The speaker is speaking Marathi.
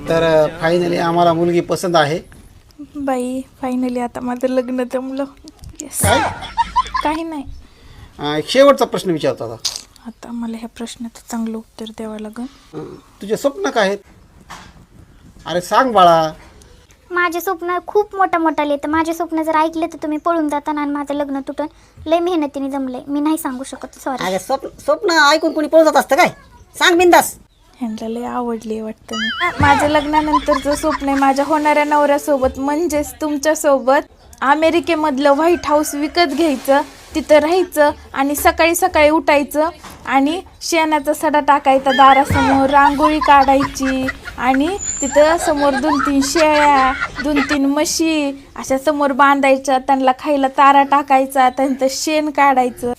तर फायनली आम्हाला मुलगी पसंत आहे. बाई फायनली आता माझं लग्न जमलं. येस. काय काही नाही. शेवटचा प्रश्न विचारतो आता. आता मला ह्या प्रश्नाचं चांगलं उत्तर द्यावं लागेल. तुझे स्वप्न काय आहेत? अरे सांग बाळा. माझे स्वप्न खूप मोठा तर माझे स्वप्न जर ऐकले तर तुम्ही पळून जाताना आणि माझं लग्न तुटून लय मेहनतीने जमलंय. मी नाही सांगू शकत, सॉरी. अरे स्वप्न ऐकून कोणी पळून जात असतं काय? सांग बिंदास. ह्यांना लय आवडली वाटतं मी. माझ्या लग्नानंतरचं स्वप्न आहे माझ्या होणाऱ्या नवऱ्यासोबत म्हणजेच तुमच्यासोबत अमेरिकेमधलं व्हाईट हाऊस विकत घ्यायचं, तिथं राहायचं आणि सकाळी सकाळी उठायचं आणि शेणाचा सडा टाकायचा दारासमोर, रांगोळी काढायची आणि तिथं समोर 2-3 शेळ्या 2-3 म्हशी अशा समोर बांधायच्या, त्यांना खायला चारा टाकायचा, त्यांचं शेण काढायचं.